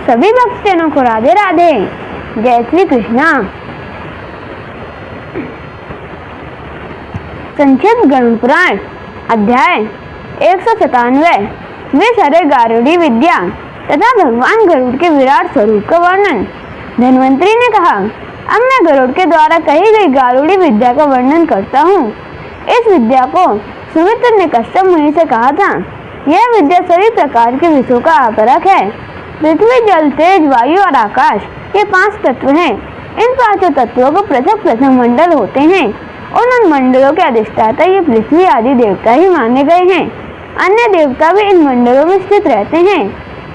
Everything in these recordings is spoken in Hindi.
सभी भक्तजनों को राधे राधे। जय श्री कृष्णा। संक्षिप्त गरुड़ पुराण अध्याय 197 वे सारे गारुड़ी विद्या तथा भगवान गरुड़ के विराट स्वरूप का वर्णन। धन्वंतरी ने कहा, अब मैं गरुड़ के द्वारा कही गई गारुड़ी विद्या का वर्णन करता हूँ। इस विद्या को सुमित्र ने कश्यप मुनि से कहा था। यह विद्या सभी प्रकार के विषयों का आकरक है। पृथ्वी, जल, तेज, वायु और आकाश ये 5 तत्व हैं। इन 5 तत्वों को पृथक पृथक मंडल होते हैं। उन मंडलों के अधिष्ठाता ये पृथ्वी आदि देवता ही माने गए हैं। अन्य देवता भी इन मंडलों में स्थित रहते हैं।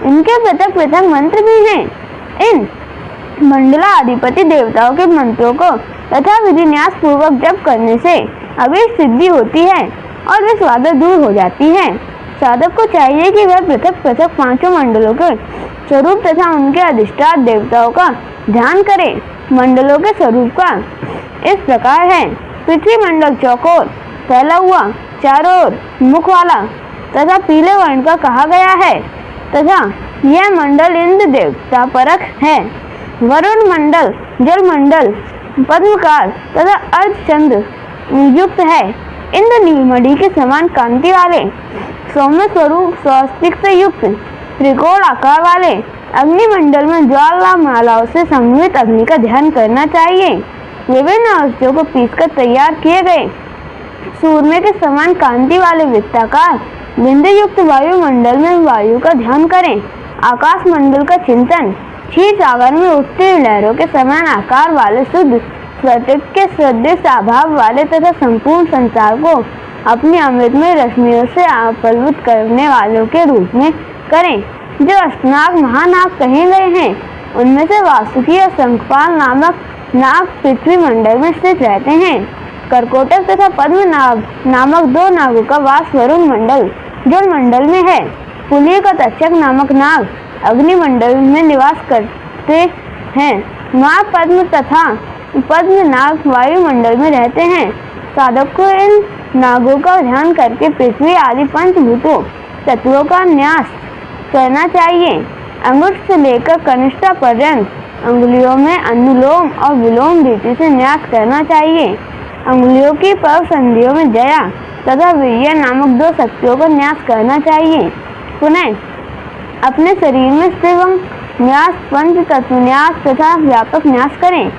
इनके पृथक पृथक मंत्र भी हैं। इन मंडलाधिपति देवताओं के मंत्रों को तथा विधि न्यास पूर्वक जप करने से अभीष्ट सिद्धि होती है और वे स्वादत दूर हो जाती है। साधक को चाहिए कि वह पृथक पृथक 5 मंडलों के स्वरूप तथा उनके अधिष्ठात देवताओं का ध्यान करे। मंडलों के स्वरूप का इस प्रकार है। पृथ्वी मंडल चौकोर फैला हुआ, चारों ओर मुख वाला तथा पीले वर्ण का कहा गया है तथा यह मंडल इंद्र देवता परक है। वरुण मंडल जल मंडल पद्मकार तथा अर्धचंद्र युक्त है। इंद्र नीलमणि के समान कांति वाले, सौम्य स्वरूप स्वस्तिक से युक्त त्रिकोण आकार वाले अग्निमंडल में ज्वाला मालाओं से समन्वित अग्नि का ध्यान करना चाहिए। विभिन्न औषधियों को पीसकर तैयार किए गए सूरमे के समान कांति वाले वृत्ताकार बिंदु युक्त वायुमंडल में वायु का ध्यान करें। आकाश मंडल का चिंतन क्षीर सागर में उठती लहरों के समान आकार वाले शुद्ध स्फटिक के सदृश आभाव वाले तथा संपूर्ण संसार को अपनी अमृतमय रश्मियों से आपलुत करने वालों के रूप में करें। जो अष्टनाग महानाग कहे गए हैं उनमें से वासुकी और शंखपाल नामक नाग पृथ्वी मंडल में स्थित रहते हैं। कर्कोटक तथा पद्मनाभ नामक 2 नागों का वास वरुण मंडल जल मंडल में है। पुलिय का तक्षक नामक नाग अग्निमंडल में निवास करते हैं। माँ पद्म तथा पद्मनाग वायुमंडल में रहते हैं। साधक को इन नागों का ध्यान करके पृथ्वी आदि 5 भूतों तत्वों का न्यास करना चाहिए। अंगुष्ठ से लेकर कनिष्ठा पर्यंत अंगुलियों में अनुलोम और विलोम रीति से न्यास करना चाहिए। अंगुलियों की पर्व संधियों में जया तथा वीर्य नामक 2 शक्तियों का न्यास करना चाहिए। पुनः अपने शरीर में शिवम न्यास, पंच तत्व न्यास तथा व्यापक न्यास करें।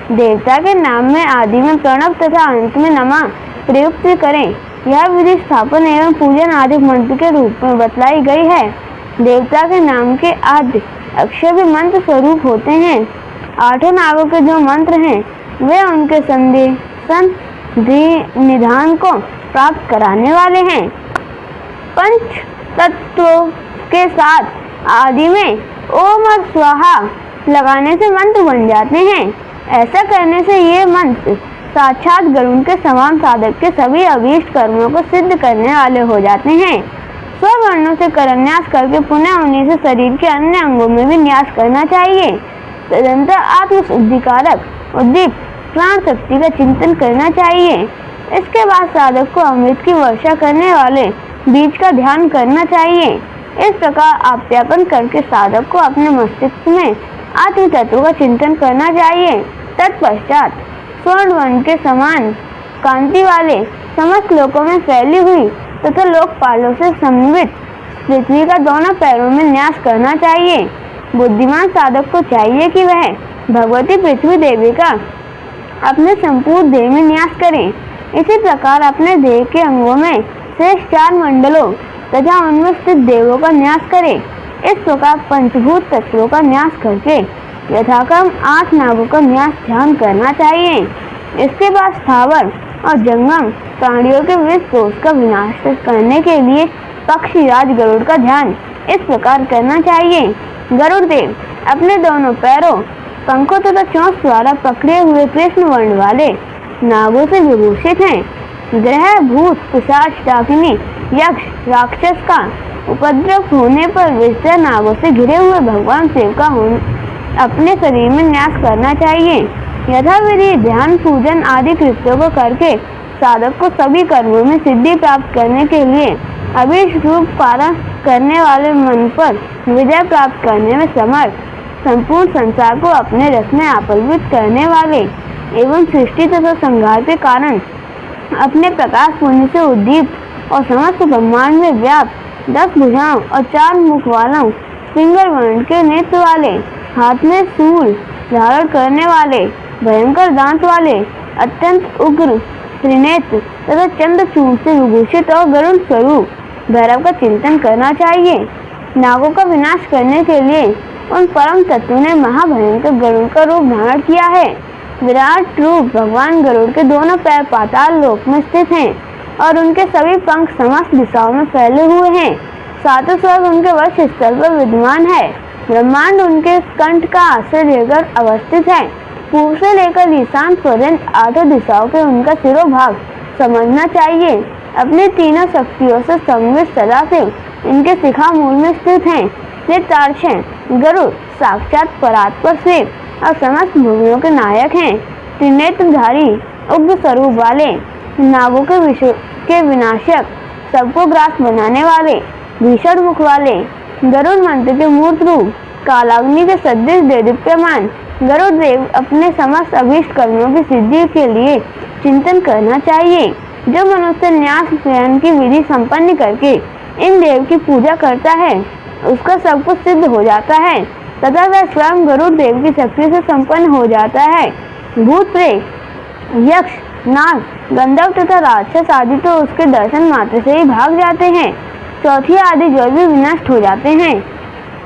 देवता के नाम में आदि में प्रणव तथा अंत में नमः प्रयुक्त करें। यह विधि स्थापन एवं पूजन आदि मंत्र के रूप में बतलाई गई है। देवता के नाम के आद्य अक्षर भी मंत्र स्वरूप होते हैं। 8 नागों के जो मंत्र हैं वे उनके संधि निधान को प्राप्त कराने वाले हैं। पंच तत्वों के साथ आदि में ओम और स्वाहा लगाने से मंत्र बन जाते हैं। ऐसा करने से ये मंत्र साक्षात गरुड़ के समान साधक के सभी अभीष्ट कर्मों को सिद्ध करने वाले हो जाते हैं। स्ववर्णों से करन्यास करके पुनः उन्हीं से शरीर के अन्य अंगों में भी न्यास करना चाहिए। तदंतर आत्मशुद्धिकारक उद्दीप प्राण शक्ति का चिंतन करना चाहिए। इसके बाद साधक को अमृत की वर्षा करने वाले बीज का ध्यान करना चाहिए। इस प्रकार आप्यापन करके साधक को अपने मस्तिष्क में आत्म तत्व का चिंतन करना चाहिए। तत्पश्चात स्वर्ण वर्ण के समान कांति वाले समस्त लोकों में फैली हुई तथा लोकपालों से समन्वित पृथ्वी का दोनों पैरों में न्यास करना चाहिए। बुद्धिमान साधक को चाहिए कि वह भगवती पृथ्वी देवी का अपने संपूर्ण देह में न्यास करें। इसी प्रकार अपने देह के अंगों में शेष 4 मंडलों तथा उनमें स्थित देवों का न्यास करें। इस प्रकार पंचभूत तत्वों का न्यास करके यथाक्रम 8 नागों का न्यास ध्यान करना चाहिए। इसके बाद स्थावर और जंगम प्राणियों के विष दोष का विनाश करने के लिए पक्षीराज गरुड़ का ध्यान इस प्रकार करना चाहिए। गरुड़ देव अपने दोनों पैरों, पंखों तथा चोंच द्वारा पकड़े हुए कृष्ण वर्ण वाले नागों से विभूषित हैं। ग्रह, भूत, पिशाच, डाकिनी, यक्ष, राक्षस का उपद्रव होने पर विषधर नागों से घिरे हुए भगवान शिव का अपने शरीर में न्यास करना चाहिए। यथाविधि ध्यान, पूजन आदि कृत्यों को करके साधक को सभी कर्मों में सिद्धि प्राप्त करने के लिए अभीष्ट रूप पालन करने वाले मन पर विजय प्राप्त करने में समर्थ, संपूर्ण संसार को अपने रस में आप्लवित करने वाले एवं सृष्टि तथा संहार के कारण अपने प्रकाश पुण्य से उद्दीप्त और समस्त ब्रह्मांड में व्याप्त 10 भुजाओं और 4 मुख वालों, पिंगल वर्ण के नेत्र वाले, हाथ में शूल धारण करने वाले, भयंकर दांत वाले, अत्यंत उग्र त्रिनेत्र तथा चंद्रचूड़ से विभूषित और गरुड़ स्वरूप भैरव का चिंतन करना चाहिए। नागों का विनाश करने के लिए उन परम तत्व ने महाभयंकर गरुड़ का रूप धारण किया है। विराट रूप भगवान गरुड़ के दोनों पैर पाताल लोक में स्थित हैं और उनके सभी पंख समस्त दिशाओं में फैले हुए हैं। सातों स्वर्ग उनके वक्ष स्थल पर विद्यमान है। ब्रह्मांड उनके कंठ का आश्रय लेकर अवस्थित है। पूर्व से लेकर ईशान पर्यंत 8 दिशाओं के उनका सिरोभाग समझना चाहिए। अपनी तीनों शक्तियों से समन्वित सदा से इनके शिखा मूल में स्थित हैं। ये तारक्षण गरुड़ साक्षात परात्पर शिव और समस्त भुवनों के नायक हैं। त्रिनेत्रधारी उग्र स्वरूप वाले, नागों के विनाशक, सबको ग्रास बनाने वाले, भीषण मुख वाले, गरुड़ मंत्र के मूर्त रूप, कालाग्नि के सदृश देदीप्यमान गरुड़ देव अपने समस्त अभीष्ट कर्मों की सिद्धि के लिए चिंतन करना चाहिए। जो मनुष्य न्यास शयन की विधि संपन्न करके इन देव की पूजा करता है उसका सब कुछ सिद्ध हो जाता है तथा वह स्वयं गरुड़ देव की शक्ति से संपन्न हो जाता है। भूत प्रेत, यक्ष, नाग, गंधर्व तथा राक्षस आदि तो उसके दर्शन मात्र से ही भाग जाते हैं। चौथी आदि जो भी विनष्ट हो जाते हैं।